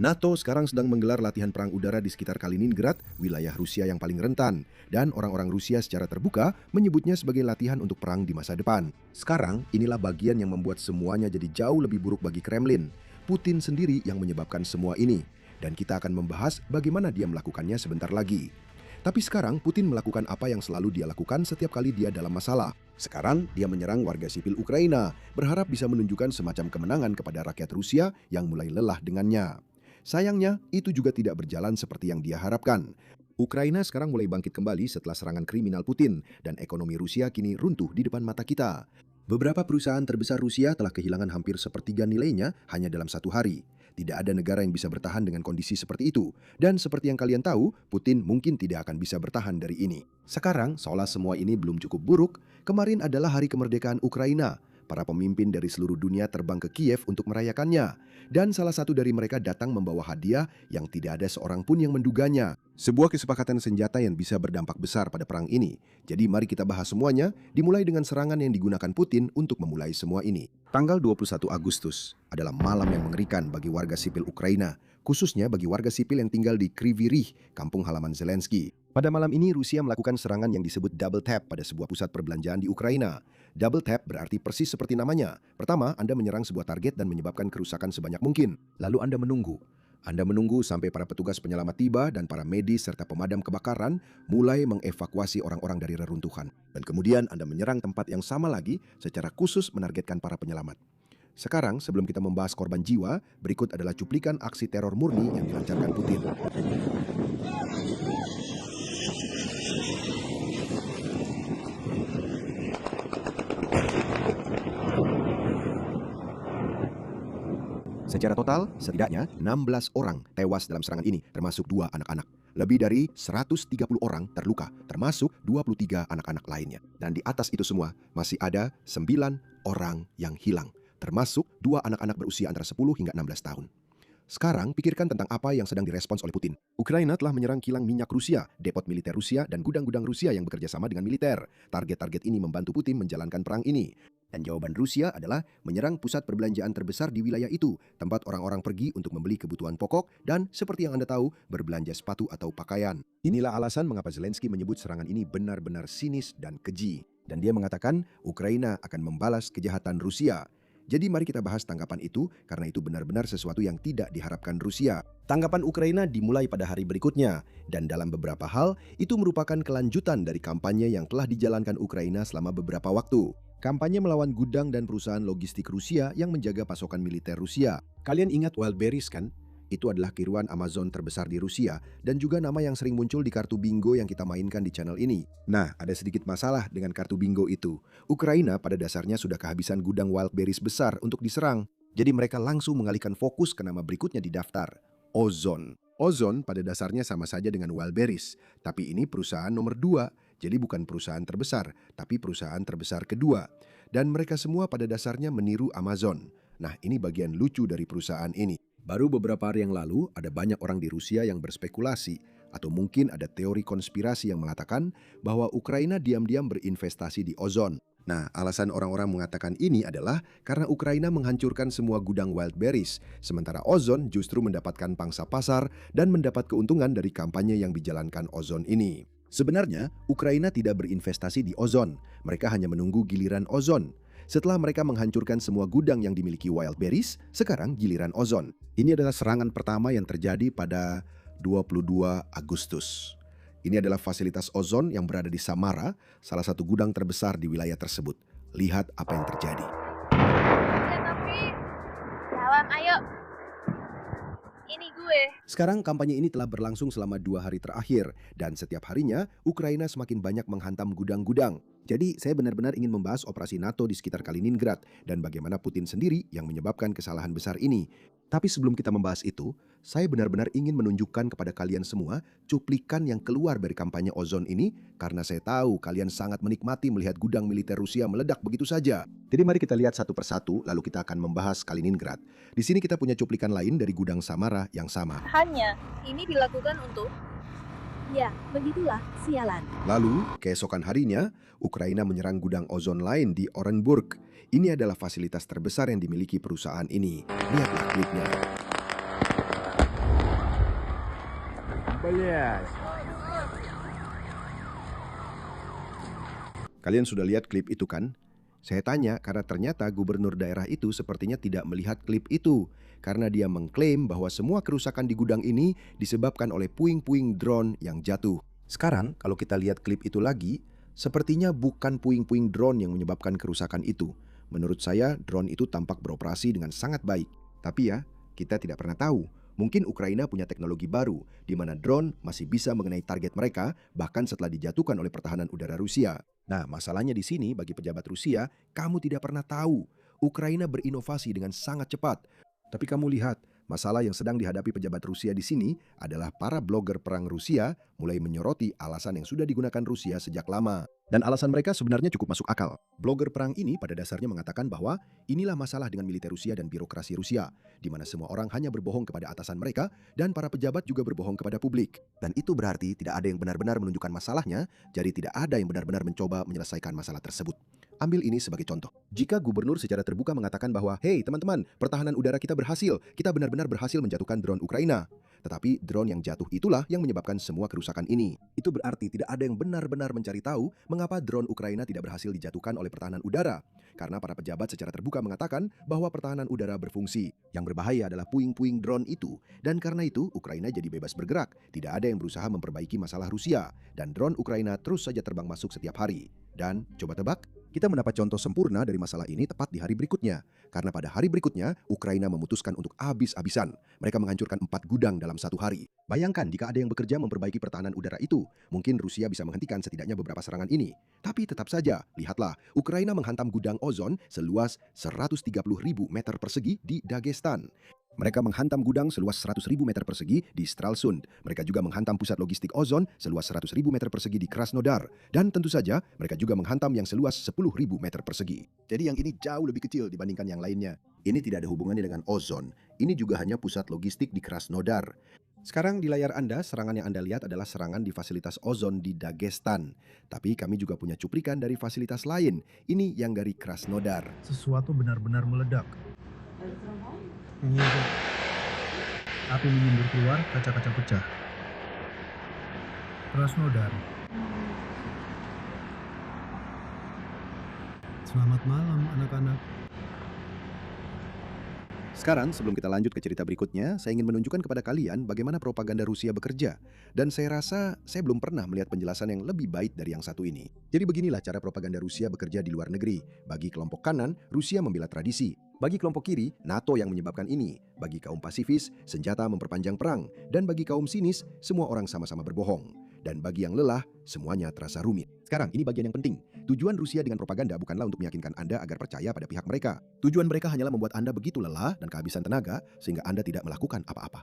NATO sekarang sedang menggelar latihan perang udara di sekitar Kaliningrad, wilayah Rusia yang paling rentan. Dan orang-orang Rusia secara terbuka menyebutnya sebagai latihan untuk perang di masa depan. Sekarang, inilah bagian yang membuat semuanya jadi jauh lebih buruk bagi Kremlin. Putin sendiri yang menyebabkan semua ini. Dan kita akan membahas bagaimana dia melakukannya sebentar lagi. Tapi sekarang Putin melakukan apa yang selalu dia lakukan setiap kali dia dalam masalah. Sekarang dia menyerang warga sipil Ukraina, berharap bisa menunjukkan semacam kemenangan kepada rakyat Rusia yang mulai lelah dengannya. Sayangnya, itu juga tidak berjalan seperti yang dia harapkan. Ukraina sekarang mulai bangkit kembali setelah serangan kriminal Putin, dan ekonomi Rusia kini runtuh di depan mata kita. Beberapa perusahaan terbesar Rusia telah kehilangan hampir sepertiga nilainya hanya dalam satu hari. Tidak ada negara yang bisa bertahan dengan kondisi seperti itu. Dan seperti yang kalian tahu, Putin mungkin tidak akan bisa bertahan dari ini. Sekarang, seolah semua ini belum cukup buruk, kemarin adalah hari kemerdekaan Ukraina. Para pemimpin dari seluruh dunia terbang ke Kiev untuk merayakannya. Dan salah satu dari mereka datang membawa hadiah yang tidak ada seorang pun yang menduganya. Sebuah kesepakatan senjata yang bisa berdampak besar pada perang ini. Jadi mari kita bahas semuanya, dimulai dengan serangan yang digunakan Putin untuk memulai semua ini. Tanggal 21 Agustus adalah malam yang mengerikan bagi warga sipil Ukraina, khususnya bagi warga sipil yang tinggal di Kryvyi Rih, kampung halaman Zelensky. Pada malam ini Rusia melakukan serangan yang disebut double tap pada sebuah pusat perbelanjaan di Ukraina. Double tap berarti persis seperti namanya. Pertama, Anda menyerang sebuah target dan menyebabkan kerusakan sebanyak mungkin. Lalu Anda menunggu. Anda menunggu sampai para petugas penyelamat tiba dan para medis serta pemadam kebakaran mulai mengevakuasi orang-orang dari reruntuhan. Dan kemudian Anda menyerang tempat yang sama lagi secara khusus menargetkan para penyelamat. Sekarang, sebelum kita membahas korban jiwa, berikut adalah cuplikan aksi teror murni yang dilancarkan Putin. Secara total, setidaknya 16 orang tewas dalam serangan ini, termasuk 2 anak-anak. Lebih dari 130 orang terluka, termasuk 23 anak-anak lainnya. Dan di atas itu semua, masih ada 9 orang yang hilang, termasuk 2 anak-anak berusia antara 10 hingga 16 tahun. Sekarang, pikirkan tentang apa yang sedang direspons oleh Putin. Ukraina telah menyerang kilang minyak Rusia, depot militer Rusia, dan gudang-gudang Rusia yang bekerja sama dengan militer. Target-target ini membantu Putin menjalankan perang ini. Dan jawaban Rusia adalah menyerang pusat perbelanjaan terbesar di wilayah itu, tempat orang-orang pergi untuk membeli kebutuhan pokok dan, seperti yang Anda tahu, berbelanja sepatu atau pakaian. Inilah alasan mengapa Zelensky menyebut serangan ini benar-benar sinis dan keji. Dan dia mengatakan Ukraina akan membalas kejahatan Rusia. Jadi mari kita bahas tanggapan itu, karena itu benar-benar sesuatu yang tidak diharapkan Rusia. Tanggapan Ukraina dimulai pada hari berikutnya, dan dalam beberapa hal, itu merupakan kelanjutan dari kampanye yang telah dijalankan Ukraina selama beberapa waktu. Kampanye melawan gudang dan perusahaan logistik Rusia yang menjaga pasokan militer Rusia. Kalian ingat Wildberries kan? Itu adalah tiruan Amazon terbesar di Rusia dan juga nama yang sering muncul di kartu bingo yang kita mainkan di channel ini. Nah, ada sedikit masalah dengan kartu bingo itu. Ukraina pada dasarnya sudah kehabisan gudang Wildberries besar untuk diserang. Jadi mereka langsung mengalihkan fokus ke nama berikutnya di daftar, Ozon. Ozon pada dasarnya sama saja dengan Wildberries, tapi ini perusahaan nomor 2. Jadi bukan perusahaan terbesar, tapi perusahaan terbesar kedua. Dan mereka semua pada dasarnya meniru Amazon. Nah, ini bagian lucu dari perusahaan ini. Baru beberapa hari yang lalu, ada banyak orang di Rusia yang berspekulasi, atau mungkin ada teori konspirasi yang mengatakan bahwa Ukraina diam-diam berinvestasi di Ozon. Nah, alasan orang-orang mengatakan ini adalah karena Ukraina menghancurkan semua gudang Wildberries, sementara Ozon justru mendapatkan pangsa pasar dan mendapat keuntungan dari kampanye yang dijalankan Ozon ini. Sebenarnya, Ukraina tidak berinvestasi di Ozon. Mereka hanya menunggu giliran Ozon. Setelah mereka menghancurkan semua gudang yang dimiliki Wildberries, sekarang giliran Ozon. Ini adalah serangan pertama yang terjadi pada 22 Agustus. Ini adalah fasilitas Ozon yang berada di Samara, salah satu gudang terbesar di wilayah tersebut. Lihat apa yang terjadi. Ya tapi, jalan ayo. Ini gue. Sekarang kampanye ini telah berlangsung selama 2 hari terakhir, dan setiap harinya Ukraina semakin banyak menghantam gudang-gudang. Jadi saya benar-benar ingin membahas operasi NATO di sekitar Kaliningrad dan bagaimana Putin sendiri yang menyebabkan kesalahan besar ini. Tapi sebelum kita membahas itu, saya benar-benar ingin menunjukkan kepada kalian semua cuplikan yang keluar dari kampanye Ozon ini, karena saya tahu kalian sangat menikmati melihat gudang militer Rusia meledak begitu saja. Jadi mari kita lihat satu persatu, lalu kita akan membahas Kaliningrad. Di sini kita punya cuplikan lain dari gudang Samara yang sama. Hanya ini dilakukan untuk... Ya, begitulah, sialan. Lalu, keesokan harinya, Ukraina menyerang gudang Ozon lain di Orenburg. Ini adalah fasilitas terbesar yang dimiliki perusahaan ini. Lihatlah klipnya. Блядь. Kalian sudah lihat klip itu kan? Saya tanya karena ternyata gubernur daerah itu sepertinya tidak melihat klip itu. Karena dia mengklaim bahwa semua kerusakan di gudang ini disebabkan oleh puing-puing drone yang jatuh. Sekarang kalau kita lihat klip itu lagi, sepertinya bukan puing-puing drone yang menyebabkan kerusakan itu. Menurut saya drone itu tampak beroperasi dengan sangat baik. Tapi ya, kita tidak pernah tahu. Mungkin Ukraina punya teknologi baru, di mana drone masih bisa mengenai target mereka, bahkan setelah dijatuhkan oleh pertahanan udara Rusia. Nah, masalahnya di sini bagi pejabat Rusia, kamu tidak pernah tahu. Ukraina berinovasi dengan sangat cepat. Tapi kamu lihat, masalah yang sedang dihadapi pejabat Rusia di sini adalah para blogger perang Rusia mulai menyoroti alasan yang sudah digunakan Rusia sejak lama. Dan alasan mereka sebenarnya cukup masuk akal. Blogger perang ini pada dasarnya mengatakan bahwa inilah masalah dengan militer Rusia dan birokrasi Rusia, di mana semua orang hanya berbohong kepada atasan mereka dan para pejabat juga berbohong kepada publik. Dan itu berarti tidak ada yang benar-benar menunjukkan masalahnya, jadi tidak ada yang benar-benar mencoba menyelesaikan masalah tersebut. Ambil ini sebagai contoh. Jika gubernur secara terbuka mengatakan bahwa, "Hey teman-teman, pertahanan udara kita berhasil, kita benar-benar berhasil menjatuhkan drone Ukraina." Tetapi drone yang jatuh itulah yang menyebabkan semua kerusakan ini. Itu berarti tidak ada yang benar-benar mencari tahu mengapa drone Ukraina tidak berhasil dijatuhkan oleh pertahanan udara. Karena para pejabat secara terbuka mengatakan bahwa pertahanan udara berfungsi. Yang berbahaya adalah puing-puing drone itu. Dan karena itu Ukraina jadi bebas bergerak. Tidak ada yang berusaha memperbaiki masalah Rusia. Dan drone Ukraina terus saja terbang masuk setiap hari. Dan coba tebak, kita mendapat contoh sempurna dari masalah ini tepat di hari berikutnya. Karena pada hari berikutnya, Ukraina memutuskan untuk habis-habisan. Mereka menghancurkan 4 gudang dalam satu hari. Bayangkan jika ada yang bekerja memperbaiki pertahanan udara itu. Mungkin Rusia bisa menghentikan setidaknya beberapa serangan ini. Tapi tetap saja, lihatlah, Ukraina menghantam gudang ozon seluas 130.000 meter persegi di Dagestan. Mereka menghantam gudang seluas 100.000 meter persegi di Stralsund. Mereka juga menghantam pusat logistik ozon seluas 100.000 meter persegi di Krasnodar. Dan tentu saja mereka juga menghantam yang seluas 10.000 meter persegi. Jadi yang ini jauh lebih kecil dibandingkan yang lainnya. Ini tidak ada hubungannya dengan ozon. Ini juga hanya pusat logistik di Krasnodar. Sekarang di layar Anda, serangan yang Anda lihat adalah serangan di fasilitas ozon di Dagestan. Tapi kami juga punya cuplikan dari fasilitas lain. Ini yang dari Krasnodar. Sesuatu benar-benar meledak. Menyedot. Api menyembur keluar, kaca-kaca pecah. Krasnodar. Selamat malam anak-anak. Sekarang sebelum kita lanjut ke cerita berikutnya, saya ingin menunjukkan kepada kalian bagaimana propaganda Rusia bekerja. Dan saya rasa saya belum pernah melihat penjelasan yang lebih baik dari yang satu ini. Jadi beginilah cara propaganda Rusia bekerja di luar negeri. Bagi kelompok kanan, Rusia membela tradisi. Bagi kelompok kiri, NATO yang menyebabkan ini. Bagi kaum pasifis, senjata memperpanjang perang. Dan bagi kaum sinis, semua orang sama-sama berbohong. Dan bagi yang lelah, semuanya terasa rumit. Sekarang, ini bagian yang penting. Tujuan Rusia dengan propaganda bukanlah untuk meyakinkan Anda agar percaya pada pihak mereka. Tujuan mereka hanyalah membuat Anda begitu lelah dan kehabisan tenaga sehingga Anda tidak melakukan apa-apa.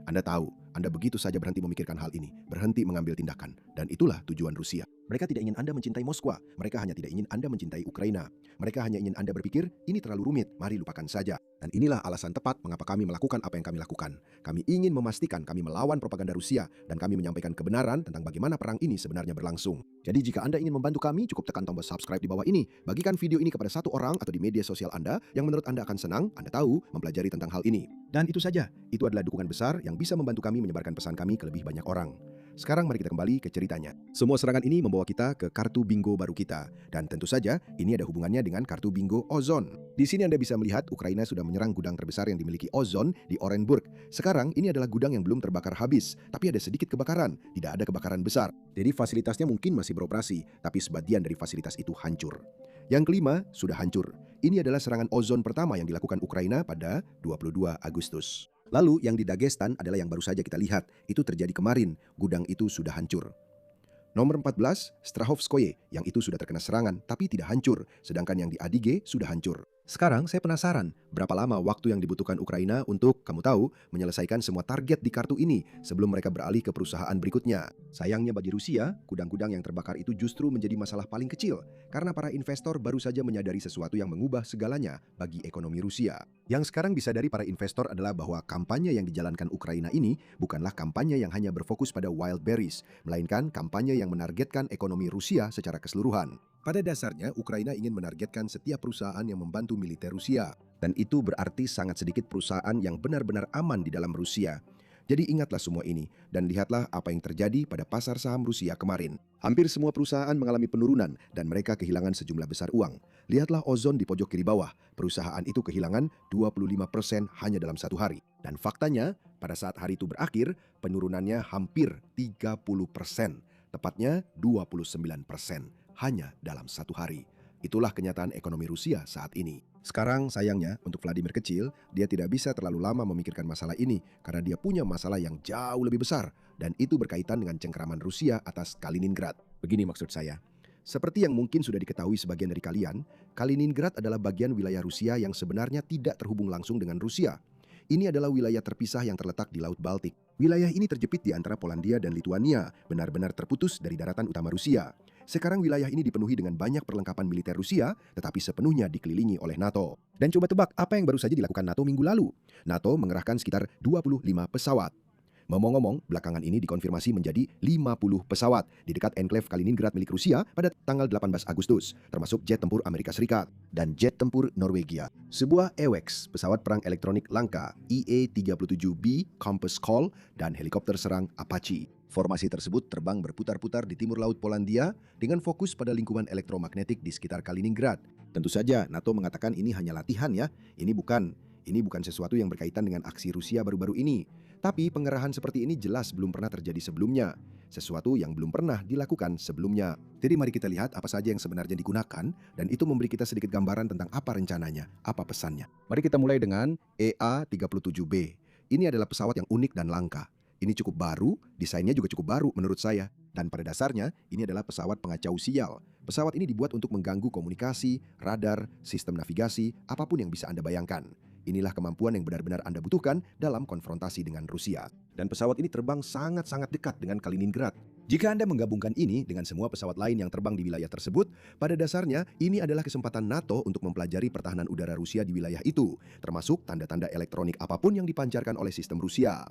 Anda tahu, Anda begitu saja berhenti memikirkan hal ini, berhenti mengambil tindakan. Dan itulah tujuan Rusia. Mereka tidak ingin Anda mencintai Moskwa. Mereka hanya tidak ingin Anda mencintai Ukraina. Mereka hanya ingin Anda berpikir, ini terlalu rumit, mari lupakan saja. Dan inilah alasan tepat mengapa kami melakukan apa yang kami lakukan. Kami ingin memastikan kami melawan propaganda Rusia dan kami menyampaikan kebenaran tentang bagaimana perang ini sebenarnya berlangsung. Jadi jika Anda ingin membantu kami, cukup tekan tombol subscribe di bawah ini. Bagikan video ini kepada satu orang atau di media sosial Anda yang menurut Anda akan senang, Anda tahu, mempelajari tentang hal ini. Dan itu saja, itu adalah dukungan besar yang bisa membantu kami menyebarkan pesan kami ke lebih banyak orang. Sekarang mari kita kembali ke ceritanya. Semua serangan ini membawa kita ke kartu bingo baru kita. Dan tentu saja ini ada hubungannya dengan kartu bingo ozon. Di sini Anda bisa melihat Ukraina sudah menyerang gudang terbesar yang dimiliki ozon di Orenburg. Sekarang ini adalah gudang yang belum terbakar habis, tapi ada sedikit kebakaran, tidak ada kebakaran besar. Jadi fasilitasnya mungkin masih beroperasi, tapi sebagian dari fasilitas itu hancur. Yang kelima, sudah hancur. Ini adalah serangan ozon pertama yang dilakukan Ukraina pada 22 Agustus. Lalu yang di Dagestan adalah yang baru saja kita lihat. Itu terjadi kemarin, gudang itu sudah hancur. Nomor 14, Strahovskoye, yang itu sudah terkena serangan tapi tidak hancur, sedangkan yang di Adige sudah hancur. Sekarang saya penasaran, berapa lama waktu yang dibutuhkan Ukraina untuk, kamu tahu, menyelesaikan semua target di kartu ini sebelum mereka beralih ke perusahaan berikutnya. Sayangnya bagi Rusia, gudang-gudang yang terbakar itu justru menjadi masalah paling kecil, karena para investor baru saja menyadari sesuatu yang mengubah segalanya bagi ekonomi Rusia. Yang sekarang disadari para investor adalah bahwa kampanye yang dijalankan Ukraina ini bukanlah kampanye yang hanya berfokus pada wild berries, melainkan kampanye yang menargetkan ekonomi Rusia secara keseluruhan. Pada dasarnya, Ukraina ingin menargetkan setiap perusahaan yang membantu militer Rusia. Dan itu berarti sangat sedikit perusahaan yang benar-benar aman di dalam Rusia. Jadi ingatlah semua ini dan lihatlah apa yang terjadi pada pasar saham Rusia kemarin. Hampir semua perusahaan mengalami penurunan dan mereka kehilangan sejumlah besar uang. Lihatlah Ozon di pojok kiri bawah. Perusahaan itu kehilangan 25% hanya dalam satu hari. Dan faktanya, pada saat hari itu berakhir, penurunannya hampir 30%. Tepatnya 29% hanya dalam satu hari. Itulah kenyataan ekonomi Rusia saat ini. Sekarang sayangnya untuk Vladimir kecil, dia tidak bisa terlalu lama memikirkan masalah ini karena dia punya masalah yang jauh lebih besar dan itu berkaitan dengan cengkeraman Rusia atas Kaliningrad. Begini maksud saya. Seperti yang mungkin sudah diketahui sebagian dari kalian, Kaliningrad adalah bagian wilayah Rusia yang sebenarnya tidak terhubung langsung dengan Rusia. Ini adalah wilayah terpisah yang terletak di Laut Baltik. Wilayah ini terjepit di antara Polandia dan Lituania, benar-benar terputus dari daratan utama Rusia. Sekarang wilayah ini dipenuhi dengan banyak perlengkapan militer Rusia, tetapi sepenuhnya dikelilingi oleh NATO. Dan coba tebak apa yang baru saja dilakukan NATO minggu lalu? NATO mengerahkan sekitar 25 pesawat. Ngomong-ngomong, belakangan ini dikonfirmasi menjadi 50 pesawat di dekat enklave Kaliningrad milik Rusia pada tanggal 18 Agustus, termasuk jet tempur Amerika Serikat dan jet tempur Norwegia. Sebuah AWACS, pesawat perang elektronik langka IE-37B Compass Call, dan helikopter serang Apache. Formasi tersebut terbang berputar-putar di timur laut Polandia dengan fokus pada lingkungan elektromagnetik di sekitar Kaliningrad. Tentu saja NATO mengatakan ini hanya latihan ya, ini bukan sesuatu yang berkaitan dengan aksi Rusia baru-baru ini. Tapi pengerahan seperti ini jelas belum pernah terjadi sebelumnya. Sesuatu yang belum pernah dilakukan sebelumnya. Jadi mari kita lihat apa saja yang sebenarnya digunakan dan itu memberi kita sedikit gambaran tentang apa rencananya, apa pesannya. Mari kita mulai dengan EA-37B. Ini adalah pesawat yang unik dan langka. Ini cukup baru, desainnya juga cukup baru menurut saya. Dan pada dasarnya, ini adalah pesawat pengacau sial. Pesawat ini dibuat untuk mengganggu komunikasi, radar, sistem navigasi, apapun yang bisa Anda bayangkan. Inilah kemampuan yang benar-benar Anda butuhkan dalam konfrontasi dengan Rusia. Dan pesawat ini terbang sangat-sangat dekat dengan Kaliningrad. Jika Anda menggabungkan ini dengan semua pesawat lain yang terbang di wilayah tersebut, pada dasarnya ini adalah kesempatan NATO untuk mempelajari pertahanan udara Rusia di wilayah itu, termasuk tanda-tanda elektronik apapun yang dipancarkan oleh sistem Rusia.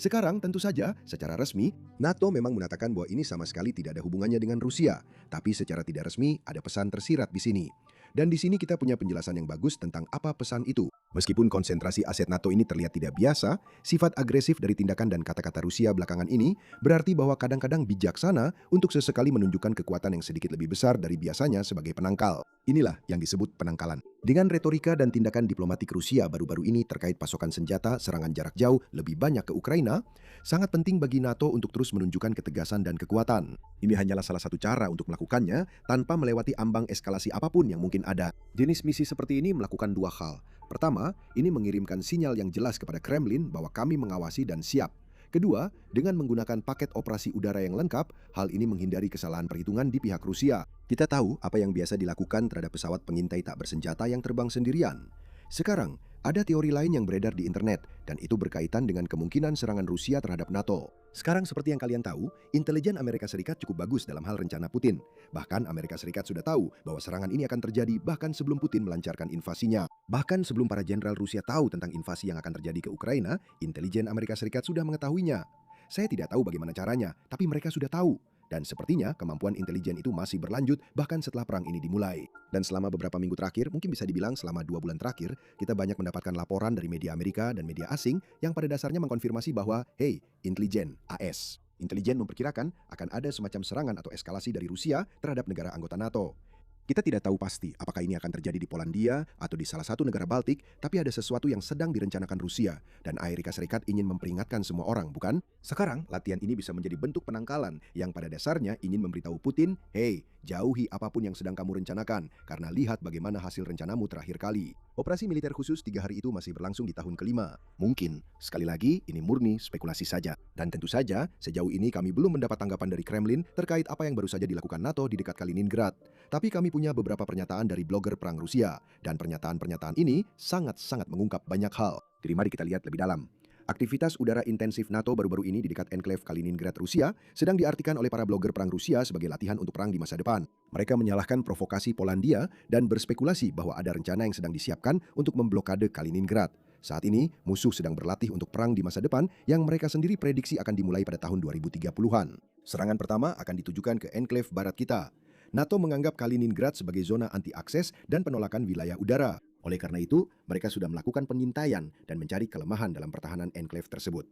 Sekarang tentu saja, secara resmi, NATO memang mengatakan bahwa ini sama sekali tidak ada hubungannya dengan Rusia, tapi secara tidak resmi ada pesan tersirat di sini. Dan di sini kita punya penjelasan yang bagus tentang apa pesan itu. Meskipun konsentrasi aset NATO ini terlihat tidak biasa, sifat agresif dari tindakan dan kata-kata Rusia belakangan ini berarti bahwa kadang-kadang bijaksana untuk sesekali menunjukkan kekuatan yang sedikit lebih besar dari biasanya sebagai penangkal. Inilah yang disebut penangkalan. Dengan retorika dan tindakan diplomatik Rusia baru-baru ini terkait pasokan senjata serangan jarak jauh lebih banyak ke Ukraina, sangat penting bagi NATO untuk terus menunjukkan ketegasan dan kekuatan. Ini hanyalah salah satu cara untuk melakukannya tanpa melewati ambang eskalasi apapun yang mungkin ada. Jenis misi seperti ini melakukan dua hal. Pertama, ini mengirimkan sinyal yang jelas kepada Kremlin bahwa kami mengawasi dan siap. Kedua, dengan menggunakan paket operasi udara yang lengkap, hal ini menghindari kesalahan perhitungan di pihak Rusia. Kita tahu apa yang biasa dilakukan terhadap pesawat pengintai tak bersenjata yang terbang sendirian. Sekarang, ada teori lain yang beredar di internet, dan itu berkaitan dengan kemungkinan serangan Rusia terhadap NATO. Sekarang seperti yang kalian tahu, intelijen Amerika Serikat cukup bagus dalam hal rencana Putin. Bahkan Amerika Serikat sudah tahu bahwa serangan ini akan terjadi bahkan sebelum Putin melancarkan invasinya. Bahkan sebelum para jenderal Rusia tahu tentang invasi yang akan terjadi ke Ukraina, intelijen Amerika Serikat sudah mengetahuinya. Saya tidak tahu bagaimana caranya, tapi mereka sudah tahu. Dan sepertinya kemampuan intelijen itu masih berlanjut bahkan setelah perang ini dimulai. Dan selama beberapa minggu terakhir, mungkin bisa dibilang selama 2 bulan terakhir, kita banyak mendapatkan laporan dari media Amerika dan media asing yang pada dasarnya mengkonfirmasi bahwa, hey, intelijen AS. Intelijen memperkirakan akan ada semacam serangan atau eskalasi dari Rusia terhadap negara anggota NATO. Kita tidak tahu pasti apakah ini akan terjadi di Polandia atau di salah satu negara Baltik, tapi ada sesuatu yang sedang direncanakan Rusia, dan Amerika Serikat ingin memperingatkan semua orang, bukan? Sekarang, latihan ini bisa menjadi bentuk penangkalan yang pada dasarnya ingin memberitahu Putin, hey, jauhi apapun yang sedang kamu rencanakan, karena lihat bagaimana hasil rencanamu terakhir kali. Operasi militer khusus 3 hari itu masih berlangsung di tahun kelima. Mungkin, sekali lagi, ini murni spekulasi saja. Dan tentu saja, sejauh ini kami belum mendapat tanggapan dari Kremlin terkait apa yang baru saja dilakukan NATO di dekat Kaliningrad. Tapi kami punya beberapa pernyataan dari blogger perang Rusia, dan pernyataan-pernyataan ini sangat-sangat mengungkap banyak hal. Jadi mari kita lihat lebih dalam. Aktivitas udara intensif NATO baru-baru ini di dekat enklave Kaliningrad, Rusia, sedang diartikan oleh para blogger perang Rusia sebagai latihan untuk perang di masa depan. Mereka menyalahkan provokasi Polandia dan berspekulasi bahwa ada rencana yang sedang disiapkan untuk memblokade Kaliningrad. Saat ini, musuh sedang berlatih untuk perang di masa depan yang mereka sendiri prediksi akan dimulai pada tahun 2030-an. Serangan pertama akan ditujukan ke enklave barat kita. NATO menganggap Kaliningrad sebagai zona anti-akses dan penolakan wilayah udara. Oleh karena itu, mereka sudah melakukan pengintaian dan mencari kelemahan dalam pertahanan enklave tersebut.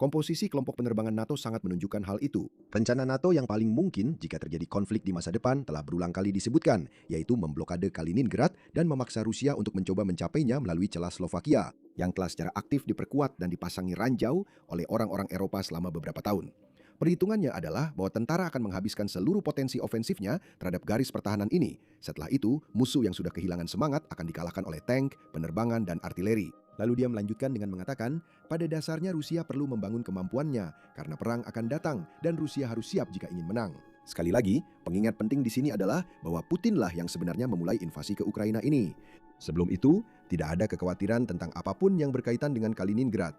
Komposisi kelompok penerbangan NATO sangat menunjukkan hal itu. Rencana NATO yang paling mungkin jika terjadi konflik di masa depan telah berulang kali disebutkan, yaitu memblokade Kaliningrad dan memaksa Rusia untuk mencoba mencapainya melalui celah Slovakia, yang telah secara aktif diperkuat dan dipasangi ranjau oleh orang-orang Eropa selama beberapa tahun. Perhitungannya adalah bahwa tentara akan menghabiskan seluruh potensi ofensifnya terhadap garis pertahanan ini. Setelah itu, musuh yang sudah kehilangan semangat akan dikalahkan oleh tank, penerbangan, dan artileri. Lalu dia melanjutkan dengan mengatakan, pada dasarnya Rusia perlu membangun kemampuannya karena perang akan datang dan Rusia harus siap jika ingin menang. Sekali lagi, pengingat penting di sini adalah bahwa Putinlah yang sebenarnya memulai invasi ke Ukraina ini. Sebelum itu, tidak ada kekhawatiran tentang apapun yang berkaitan dengan Kaliningrad.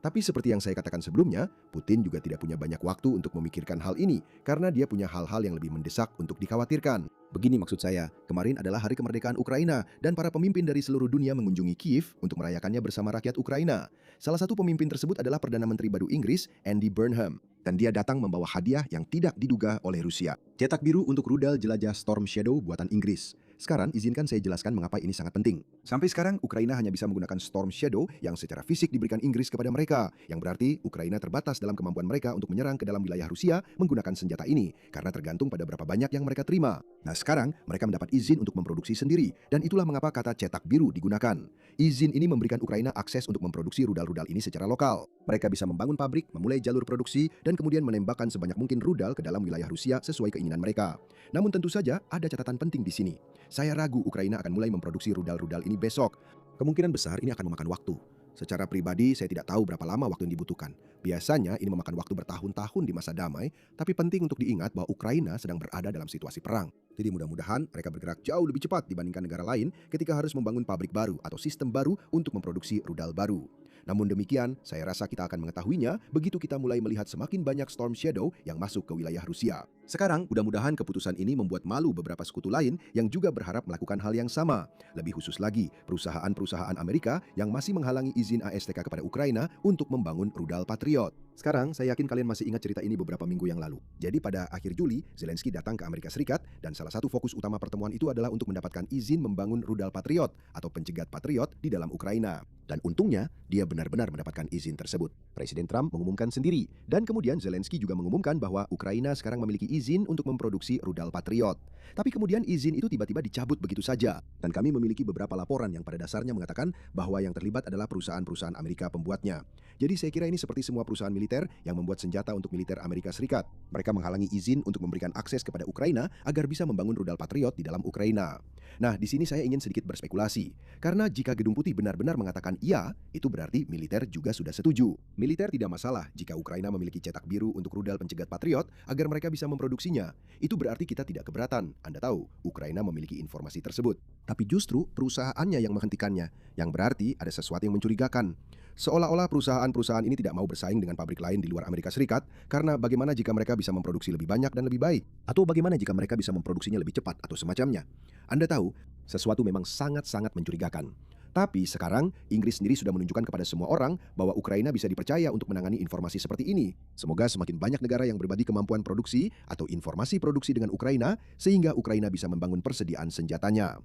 Tapi seperti yang saya katakan sebelumnya, Putin juga tidak punya banyak waktu untuk memikirkan hal ini karena dia punya hal-hal yang lebih mendesak untuk dikhawatirkan. Begini maksud saya, kemarin adalah hari kemerdekaan Ukraina dan para pemimpin dari seluruh dunia mengunjungi Kiev untuk merayakannya bersama rakyat Ukraina. Salah satu pemimpin tersebut adalah Perdana Menteri baru Inggris, Andy Burnham. Dan dia datang membawa hadiah yang tidak diduga oleh Rusia. Cetak biru untuk rudal jelajah Storm Shadow buatan Inggris. Sekarang izinkan saya jelaskan mengapa ini sangat penting. Sampai sekarang Ukraina hanya bisa menggunakan Storm Shadow yang secara fisik diberikan Inggris kepada mereka, yang berarti Ukraina terbatas dalam kemampuan mereka untuk menyerang ke dalam wilayah Rusia menggunakan senjata ini, karena tergantung pada berapa banyak yang mereka terima. Nah sekarang mereka mendapat izin untuk memproduksi sendiri, dan itulah mengapa kata cetak biru digunakan. Izin ini memberikan Ukraina akses untuk memproduksi rudal-rudal ini secara lokal. Mereka bisa membangun pabrik, memulai jalur produksi, dan kemudian menembakkan sebanyak mungkin rudal ke dalam wilayah Rusia sesuai keinginan mereka. Namun tentu saja ada catatan penting di sini. Saya ragu Ukraina akan mulai memproduksi rudal-rudal ini besok. Kemungkinan besar ini akan memakan waktu. Secara pribadi saya tidak tahu berapa lama waktu yang dibutuhkan. Biasanya ini memakan waktu bertahun-tahun di masa damai, tapi penting untuk diingat bahwa Ukraina sedang berada dalam situasi perang. Jadi mudah-mudahan mereka bergerak jauh lebih cepat dibandingkan negara lain ketika harus membangun pabrik baru atau sistem baru untuk memproduksi rudal baru. Namun demikian, saya rasa kita akan mengetahuinya begitu kita mulai melihat semakin banyak Storm Shadow yang masuk ke wilayah Rusia. Sekarang, mudah-mudahan keputusan ini membuat malu beberapa sekutu lain yang juga berharap melakukan hal yang sama. Lebih khusus lagi, perusahaan-perusahaan Amerika yang masih menghalangi izin ASTK kepada Ukraina untuk membangun rudal Patriot. Sekarang, saya yakin kalian masih ingat cerita ini beberapa minggu yang lalu. Jadi pada akhir Juli, Zelensky datang ke Amerika Serikat dan salah satu fokus utama pertemuan itu adalah untuk mendapatkan izin membangun rudal Patriot atau pencegat Patriot di dalam Ukraina. Dan untungnya, dia benar-benar mendapatkan izin tersebut. Presiden Trump mengumumkan sendiri, dan kemudian Zelensky juga mengumumkan bahwa Ukraina sekarang memiliki izin untuk memproduksi rudal Patriot. Tapi kemudian izin itu tiba-tiba dicabut begitu saja. Dan kami memiliki beberapa laporan yang pada dasarnya mengatakan bahwa yang terlibat adalah perusahaan-perusahaan Amerika pembuatnya. Jadi saya kira ini seperti semua perusahaan militer yang membuat senjata untuk militer Amerika Serikat. Mereka menghalangi izin untuk memberikan akses kepada Ukraina agar bisa membangun rudal Patriot di dalam Ukraina. Nah, di sini saya ingin sedikit berspekulasi. Karena jika Gedung Putih benar-benar mengatakan iya, itu berarti militer juga sudah setuju. Militer tidak masalah jika Ukraina memiliki cetak biru untuk rudal pencegat Patriot agar mereka bisa memproduksinya. Itu berarti kita tidak keberatan. Anda tahu, Ukraina memiliki informasi tersebut. Tapi justru perusahaannya yang menghentikannya, yang berarti ada sesuatu yang mencurigakan. Seolah-olah perusahaan-perusahaan ini tidak mau bersaing dengan pabrik lain di luar Amerika Serikat karena bagaimana jika mereka bisa memproduksi lebih banyak dan lebih baik? Atau bagaimana jika mereka bisa memproduksinya lebih cepat atau semacamnya? Anda tahu, sesuatu memang sangat-sangat mencurigakan. Tapi sekarang, Inggris sendiri sudah menunjukkan kepada semua orang bahwa Ukraina bisa dipercaya untuk menangani informasi seperti ini. Semoga semakin banyak negara yang berbagi kemampuan produksi atau informasi produksi dengan Ukraina sehingga Ukraina bisa membangun persediaan senjatanya.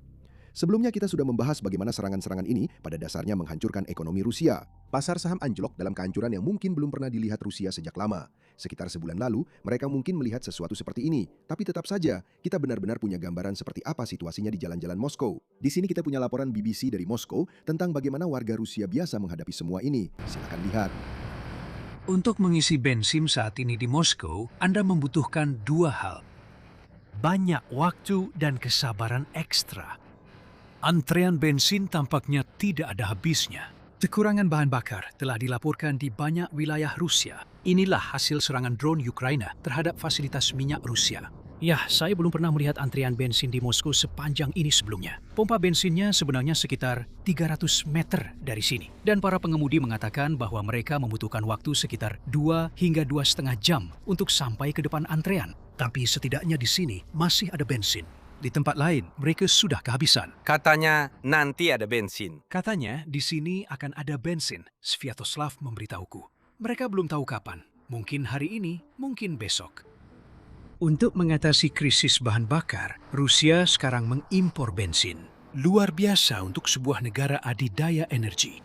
Sebelumnya kita sudah membahas bagaimana serangan-serangan ini pada dasarnya menghancurkan ekonomi Rusia. Pasar saham anjlok dalam kehancuran yang mungkin belum pernah dilihat Rusia sejak lama. Sekitar sebulan lalu, mereka mungkin melihat sesuatu seperti ini. Tapi tetap saja, kita benar-benar punya gambaran seperti apa situasinya di jalan-jalan Moskow. Di sini kita punya laporan BBC dari Moskow tentang bagaimana warga Rusia biasa menghadapi semua ini. Silakan lihat. Untuk mengisi bensin saat ini di Moskow, Anda membutuhkan dua hal. Banyak waktu dan kesabaran ekstra. Antrean bensin tampaknya tidak ada habisnya. Kekurangan bahan bakar telah dilaporkan di banyak wilayah Rusia. Inilah hasil serangan drone Ukraina terhadap fasilitas minyak Rusia. Ya, saya belum pernah melihat antrian bensin di Moskow sepanjang ini sebelumnya. Pompa bensinnya sebenarnya sekitar 300 meter dari sini. Dan para pengemudi mengatakan bahwa mereka membutuhkan waktu sekitar 2 hingga 2,5 jam untuk sampai ke depan antrean. Tapi setidaknya di sini masih ada bensin. Di tempat lain, mereka sudah kehabisan. Katanya nanti ada bensin. Katanya di sini akan ada bensin, Sviatoslav memberitahuku. Mereka belum tahu kapan, mungkin hari ini, mungkin besok. Untuk mengatasi krisis bahan bakar, Rusia sekarang mengimpor bensin. Luar biasa untuk sebuah negara adidaya energi.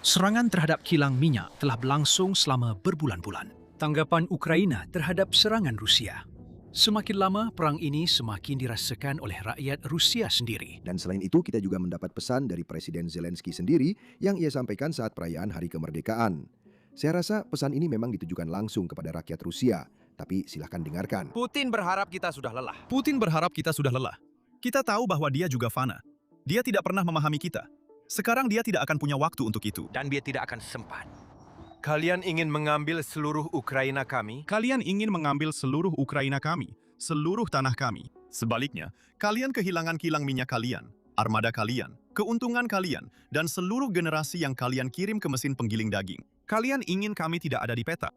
Serangan terhadap kilang minyak telah berlangsung selama berbulan-bulan. Tanggapan Ukraina terhadap serangan Rusia. Semakin lama, perang ini semakin dirasakan oleh rakyat Rusia sendiri. Dan selain itu, kita juga mendapat pesan dari Presiden Zelensky sendiri yang ia sampaikan saat perayaan Hari Kemerdekaan. Saya rasa pesan ini memang ditujukan langsung kepada rakyat Rusia, tapi silahkan dengarkan. Putin berharap kita sudah lelah. Putin berharap kita sudah lelah. Kita tahu bahwa dia juga fana. Dia tidak pernah memahami kita. Sekarang dia tidak akan punya waktu untuk itu. Dan dia tidak akan sempat. Kalian ingin mengambil seluruh Ukraina kami? Kalian ingin mengambil seluruh Ukraina kami, seluruh tanah kami. Sebaliknya, kalian kehilangan kilang minyak kalian, armada kalian, keuntungan kalian, dan seluruh generasi yang kalian kirim ke mesin penggiling daging. Kalian ingin kami tidak ada di peta.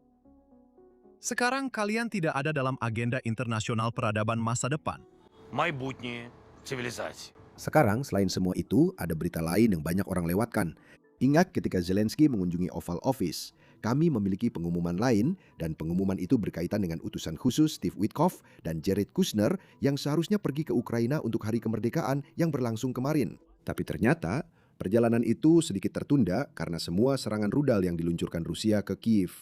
Sekarang kalian tidak ada dalam agenda internasional peradaban masa depan. Майбутнє цивілізації. Sekarang, selain semua itu, ada berita lain yang banyak orang lewatkan. Ingat ketika Zelensky mengunjungi Oval Office, kami memiliki pengumuman lain dan pengumuman itu berkaitan dengan utusan khusus Steve Witkoff dan Jared Kushner yang seharusnya pergi ke Ukraina untuk Hari Kemerdekaan yang berlangsung kemarin. Tapi ternyata, perjalanan itu sedikit tertunda karena semua serangan rudal yang diluncurkan Rusia ke Kiev.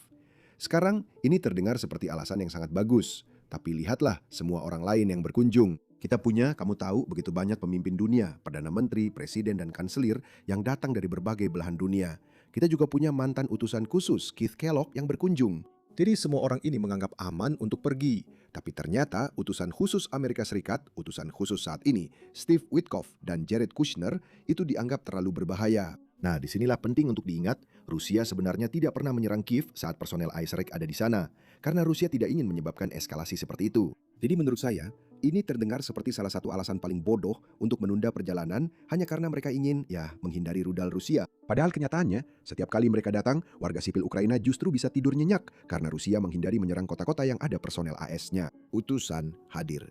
Sekarang, ini terdengar seperti alasan yang sangat bagus. Tapi lihatlah semua orang lain yang berkunjung. Kita punya, kamu tahu, begitu banyak pemimpin dunia, Perdana Menteri, Presiden, dan Kanselir yang datang dari berbagai belahan dunia. Kita juga punya mantan utusan khusus, Keith Kellogg, yang berkunjung. Jadi semua orang ini menganggap aman untuk pergi. Tapi ternyata utusan khusus Amerika Serikat, utusan khusus saat ini, Steve Witkoff dan Jared Kushner, itu dianggap terlalu berbahaya. Nah, disinilah penting untuk diingat, Rusia sebenarnya tidak pernah menyerang Kiev saat personel ISREC ada di sana. Karena Rusia tidak ingin menyebabkan eskalasi seperti itu. Jadi menurut saya, ini terdengar seperti salah satu alasan paling bodoh untuk menunda perjalanan hanya karena mereka ingin, menghindari rudal Rusia. Padahal kenyataannya, setiap kali mereka datang, warga sipil Ukraina justru bisa tidur nyenyak karena Rusia menghindari menyerang kota-kota yang ada personel AS-nya. Utusan hadir.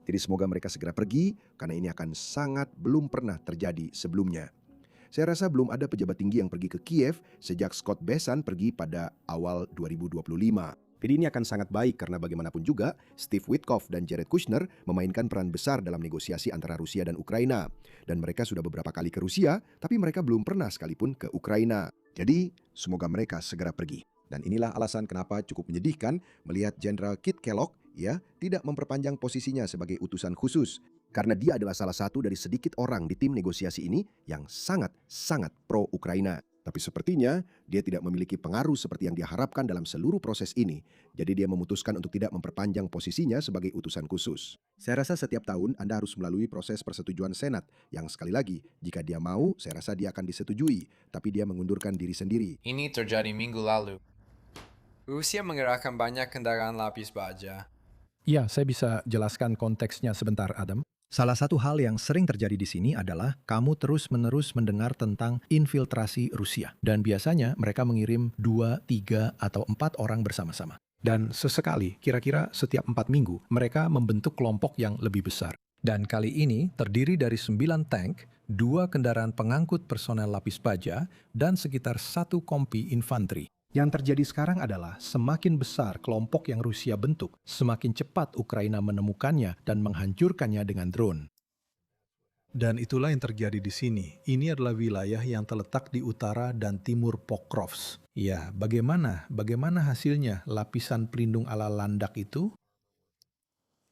Jadi semoga mereka segera pergi, karena ini akan sangat belum pernah terjadi sebelumnya. Saya rasa belum ada pejabat tinggi yang pergi ke Kiev sejak Scott Bessent pergi pada awal 2025. Jadi ini akan sangat baik karena bagaimanapun juga Steve Witkoff dan Jared Kushner memainkan peran besar dalam negosiasi antara Rusia dan Ukraina. Dan mereka sudah beberapa kali ke Rusia, tapi mereka belum pernah sekalipun ke Ukraina. Jadi semoga mereka segera pergi. Dan inilah alasan kenapa cukup menyedihkan melihat Jenderal Keith Kellogg tidak memperpanjang posisinya sebagai utusan khusus. Karena dia adalah salah satu dari sedikit orang di tim negosiasi ini yang sangat pro-Ukraina. Tapi sepertinya dia tidak memiliki pengaruh seperti yang diharapkan dalam seluruh proses ini. Jadi dia memutuskan untuk tidak memperpanjang posisinya sebagai utusan khusus. Saya rasa setiap tahun Anda harus melalui proses persetujuan Senat. Yang sekali lagi, jika dia mau, saya rasa dia akan disetujui. Tapi dia mengundurkan diri sendiri. Ini terjadi minggu lalu. Rusia mengerahkan banyak kendaraan lapis baja. Ya, saya bisa jelaskan konteksnya sebentar, Adam. Salah satu hal yang sering terjadi di sini adalah kamu terus-menerus mendengar tentang infiltrasi Rusia. Dan biasanya mereka mengirim 2, 3, atau 4 orang bersama-sama. Dan sesekali, kira-kira setiap 4 minggu, mereka membentuk kelompok yang lebih besar. Dan kali ini terdiri dari 9 tank, 2 kendaraan pengangkut personel lapis baja, dan sekitar 1 kompi infanteri. Yang terjadi sekarang adalah semakin besar kelompok yang Rusia bentuk, semakin cepat Ukraina menemukannya dan menghancurkannya dengan drone. Dan itulah yang terjadi di sini. Ini adalah wilayah yang terletak di utara dan timur Pokrovsk. Ya, bagaimana hasilnya lapisan pelindung ala landak itu?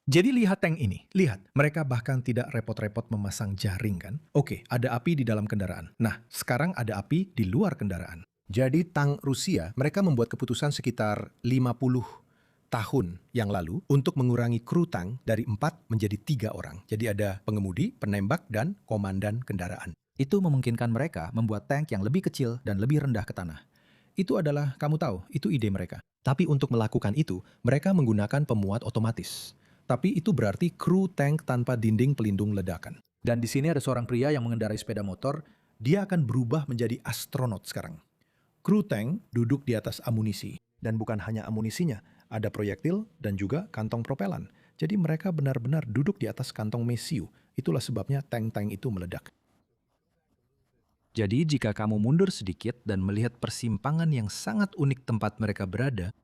Jadi lihat tank ini, lihat. Mereka bahkan tidak repot-repot memasang jaring kan? Oke, ada api di dalam kendaraan. Nah, sekarang ada api di luar kendaraan. Jadi tank Rusia, mereka membuat keputusan sekitar 50 tahun yang lalu untuk mengurangi kru tank dari 4 menjadi 3 orang. Jadi ada pengemudi, penembak, dan komandan kendaraan. Itu memungkinkan mereka membuat tank yang lebih kecil dan lebih rendah ke tanah. Itu adalah, kamu tahu, itu ide mereka. Tapi untuk melakukan itu, mereka menggunakan pemuat otomatis. Tapi itu berarti kru tank tanpa dinding pelindung ledakan. Dan di sini ada seorang pria yang mengendarai sepeda motor, dia akan berubah menjadi astronot sekarang. Kru tank duduk di atas amunisi. Dan bukan hanya amunisinya, ada proyektil dan juga kantong propelan. Jadi mereka benar-benar duduk di atas kantong mesiu. Itulah sebabnya tank-tank itu meledak. Jadi jika kamu mundur sedikit dan melihat persimpangan yang sangat unik tempat mereka berada,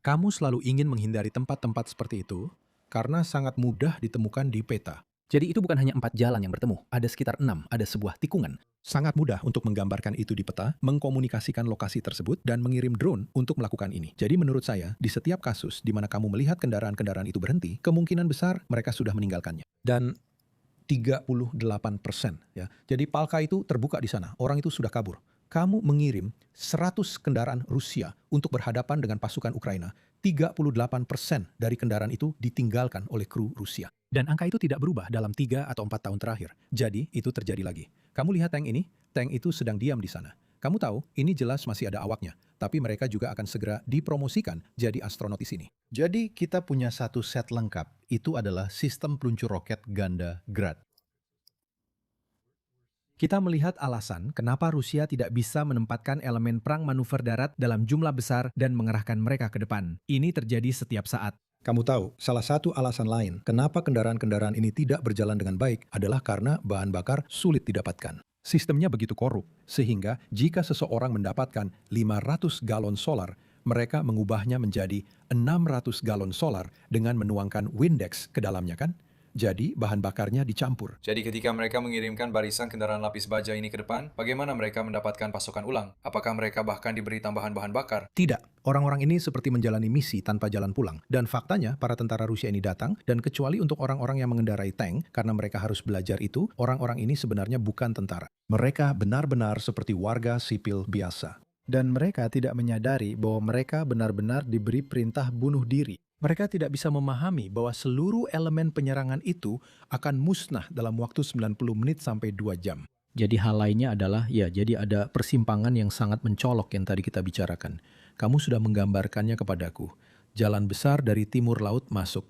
kamu selalu ingin menghindari tempat-tempat seperti itu karena sangat mudah ditemukan di peta. jadi itu bukan hanya 4 jalan yang bertemu, ada sekitar 6, ada sebuah tikungan. Sangat mudah untuk menggambarkan itu di peta, mengkomunikasikan lokasi tersebut, dan mengirim drone untuk melakukan ini. Jadi menurut saya, di setiap kasus di mana kamu melihat kendaraan-kendaraan itu berhenti, kemungkinan besar mereka sudah meninggalkannya. Dan 38%. Ya. Jadi palka itu terbuka di sana, orang itu sudah kabur. Kamu mengirim 100 kendaraan Rusia untuk berhadapan dengan pasukan Ukraina. 38% dari kendaraan itu ditinggalkan oleh kru Rusia. Dan angka itu tidak berubah dalam 3 atau 4 tahun terakhir. Jadi itu terjadi lagi. Kamu lihat tank ini? Tank itu sedang diam di sana. Kamu tahu, ini jelas masih ada awaknya. Tapi mereka juga akan segera dipromosikan jadi astronot di sini. Jadi kita punya satu set lengkap. Itu adalah sistem peluncur roket ganda Grad. Kita melihat alasan kenapa Rusia tidak bisa menempatkan elemen perang manuver darat dalam jumlah besar dan mengerahkan mereka ke depan. Ini terjadi setiap saat. Kamu tahu, salah satu alasan lain kenapa kendaraan-kendaraan ini tidak berjalan dengan baik adalah karena bahan bakar sulit didapatkan. Sistemnya begitu korup, sehingga jika seseorang mendapatkan 500 galon solar, mereka mengubahnya menjadi 600 galon solar dengan menuangkan Windex ke dalamnya kan? Jadi bahan bakarnya dicampur. Jadi ketika mereka mengirimkan barisan kendaraan lapis baja ini ke depan, bagaimana mereka mendapatkan pasokan ulang? Apakah mereka bahkan diberi tambahan bahan bakar? Tidak. Orang-orang ini seperti menjalani misi tanpa jalan pulang. Dan faktanya, para tentara Rusia ini datang, dan kecuali untuk orang-orang yang mengendarai tank, karena mereka harus belajar itu, orang-orang ini sebenarnya bukan tentara. Mereka benar-benar seperti warga sipil biasa. Dan mereka tidak menyadari bahwa mereka benar-benar diberi perintah bunuh diri. Mereka tidak bisa memahami bahwa seluruh elemen penyerangan itu akan musnah dalam waktu 90 menit sampai 2 jam. Jadi hal lainnya adalah, jadi ada persimpangan yang sangat mencolok yang tadi kita bicarakan. Kamu sudah menggambarkannya kepadaku. Jalan besar dari timur laut masuk.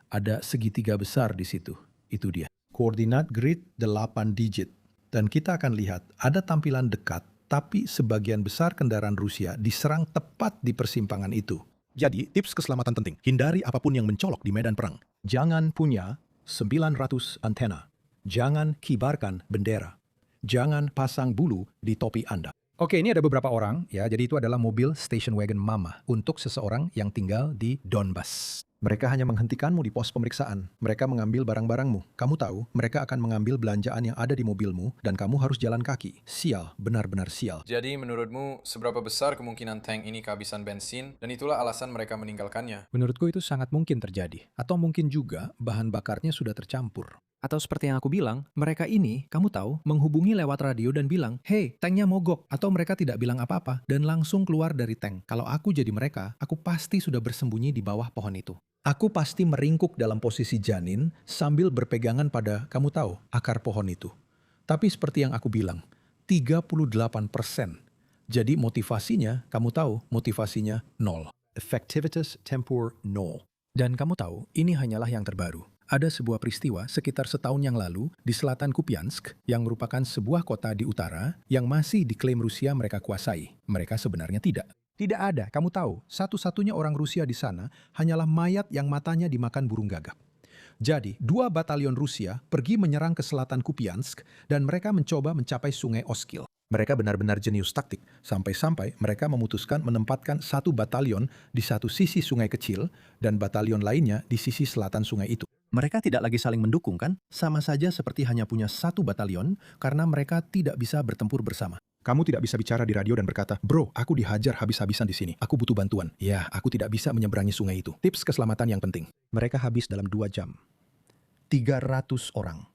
Ada segitiga besar di situ. Itu dia. Koordinat grid 8 digit. Dan kita akan lihat ada tampilan dekat, tapi sebagian besar kendaraan Rusia diserang tepat di persimpangan itu. Jadi, tips keselamatan penting. Hindari apapun yang mencolok di medan perang. Jangan punya 900 antena. Jangan kibarkan bendera. Jangan pasang bulu di topi Anda. Oke, ini ada beberapa orang, ya. Jadi itu adalah mobil station wagon Mama untuk seseorang yang tinggal di Donbas. Mereka hanya menghentikanmu di pos pemeriksaan. Mereka mengambil barang-barangmu. Kamu tahu, mereka akan mengambil belanjaan yang ada di mobilmu dan kamu harus jalan kaki. Sial, benar-benar sial. Jadi menurutmu, seberapa besar kemungkinan tank ini kehabisan bensin, dan itulah alasan mereka meninggalkannya? Menurutku itu sangat mungkin terjadi. Atau mungkin juga bahan bakarnya sudah tercampur. Atau seperti yang aku bilang, mereka ini, kamu tahu, menghubungi lewat radio dan bilang, "Hey, tanknya mogok." Atau mereka tidak bilang apa-apa dan langsung keluar dari tank. Kalau aku jadi mereka, aku pasti sudah bersembunyi di bawah pohon itu. Aku pasti meringkuk dalam posisi janin sambil berpegangan pada, kamu tahu, akar pohon itu. Tapi seperti yang aku bilang, 38%. Jadi motivasinya, kamu tahu, motivasinya 0. Effectivitas tempur 0. Dan kamu tahu, ini hanyalah yang terbaru. Ada sebuah peristiwa sekitar setahun yang lalu di selatan Kupiansk yang merupakan sebuah kota di utara yang masih diklaim Rusia mereka kuasai. Mereka sebenarnya tidak. Tidak ada, kamu tahu, satu-satunya orang Rusia di sana hanyalah mayat yang matanya dimakan burung gagak. Jadi, 2 batalion Rusia pergi menyerang ke selatan Kupiansk dan mereka mencoba mencapai sungai Oskil. Mereka benar-benar jenius taktik, sampai-sampai mereka memutuskan menempatkan 1 batalion di satu sisi sungai kecil dan batalion lainnya di sisi selatan sungai itu. Mereka tidak lagi saling mendukung kan? Sama saja seperti hanya punya 1 batalion karena mereka tidak bisa bertempur bersama. Kamu tidak bisa bicara di radio dan berkata, "Bro, aku dihajar habis-habisan di sini. Aku butuh bantuan." Ya, aku tidak bisa menyeberangi sungai itu. Tips keselamatan yang penting. Mereka habis dalam 2 jam. 300 orang,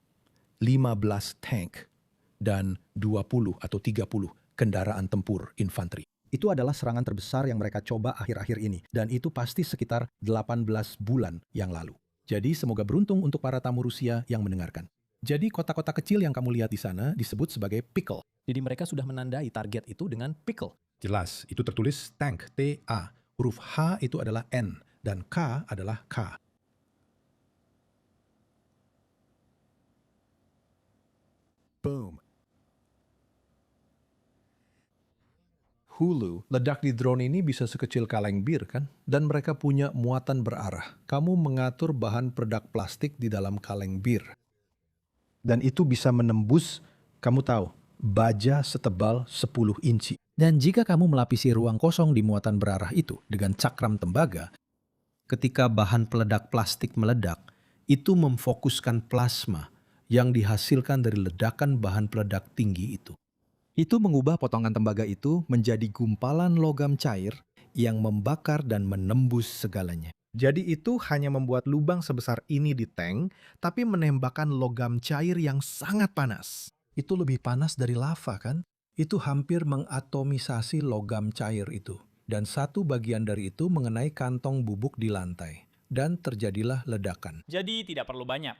15 tank, dan 20 atau 30 kendaraan tempur infanteri. Itu adalah serangan terbesar yang mereka coba akhir-akhir ini. Dan itu pasti sekitar 18 bulan yang lalu. Jadi semoga beruntung untuk para tamu Rusia yang mendengarkan. Jadi kota-kota kecil yang kamu lihat di sana disebut sebagai pickle. Jadi mereka sudah menandai target itu dengan pickle. Jelas, itu tertulis tank, T-A. Huruf H itu adalah N, dan K adalah K. Boom. Hulu, ledak di drone ini bisa sekecil kaleng bir kan? Dan mereka punya muatan berarah. Kamu mengatur bahan peledak plastik di dalam kaleng bir. Dan itu bisa menembus, kamu tahu, baja setebal 10 inci. Dan jika kamu melapisi ruang kosong di muatan berarah itu dengan cakram tembaga, ketika bahan peledak plastik meledak, itu memfokuskan plasma yang dihasilkan dari ledakan bahan peledak tinggi itu. Itu mengubah potongan tembaga itu menjadi gumpalan logam cair yang membakar dan menembus segalanya. Jadi itu hanya membuat lubang sebesar ini di tank, tapi menembakkan logam cair yang sangat panas. Itu lebih panas dari lava kan? Itu hampir mengatomisasi logam cair itu. Dan satu bagian dari itu mengenai kantong bubuk di lantai. Dan terjadilah ledakan. Jadi tidak perlu banyak.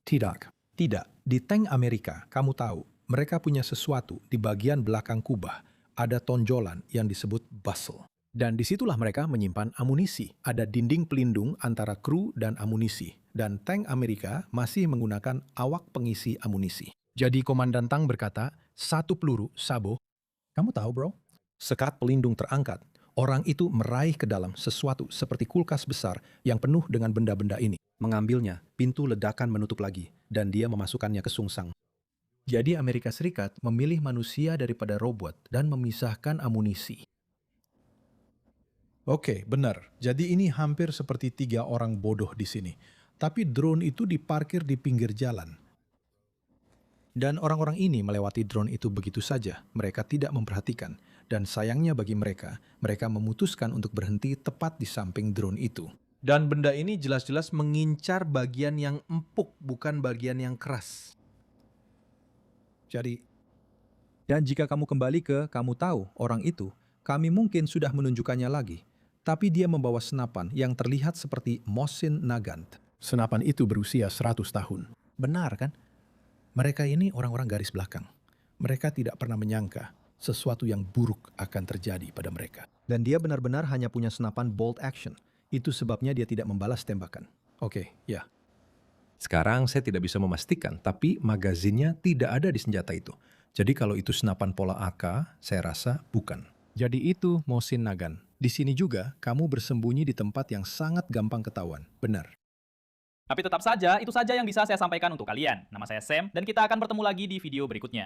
Tidak. Di tank Amerika, kamu tahu, mereka punya sesuatu di bagian belakang kubah. Ada tonjolan yang disebut bustle. Dan disitulah mereka menyimpan amunisi. Ada dinding pelindung antara kru dan amunisi. Dan tank Amerika masih menggunakan awak pengisi amunisi. Jadi komandan tank berkata, 1 peluru, Sabo. Kamu tahu bro, sekat pelindung terangkat. Orang itu meraih ke dalam sesuatu seperti kulkas besar yang penuh dengan benda-benda ini. Mengambilnya, pintu ledakan menutup lagi, dan dia memasukkannya ke sungsang. Jadi Amerika Serikat memilih manusia daripada robot dan memisahkan amunisi. Oke, benar. Jadi ini hampir seperti 3 orang bodoh di sini. Tapi drone itu diparkir di pinggir jalan. Dan orang-orang ini melewati drone itu begitu saja. Mereka tidak memperhatikan. Dan sayangnya bagi mereka, mereka memutuskan untuk berhenti tepat di samping drone itu. Dan benda ini jelas-jelas mengincar bagian yang empuk, bukan bagian yang keras. Jadi, dan jika kamu kembali ke kamu tahu orang itu, kami mungkin sudah menunjukkannya lagi. Tapi dia membawa senapan yang terlihat seperti Mosin Nagant. Senapan itu berusia 100 tahun. Benar kan? Mereka ini orang-orang garis belakang. Mereka tidak pernah menyangka sesuatu yang buruk akan terjadi pada mereka. Dan dia benar-benar hanya punya senapan bolt action. Itu sebabnya dia tidak membalas tembakan. Oke, ya. Sekarang saya tidak bisa memastikan, tapi magazinnya tidak ada di senjata itu. Jadi kalau itu senapan pola AK, saya rasa bukan. Jadi itu Mosin Nagant. Di sini juga kamu bersembunyi di tempat yang sangat gampang ketahuan. Benar. Tapi tetap saja, itu saja yang bisa saya sampaikan untuk kalian. Nama saya Sam, dan kita akan bertemu lagi di video berikutnya.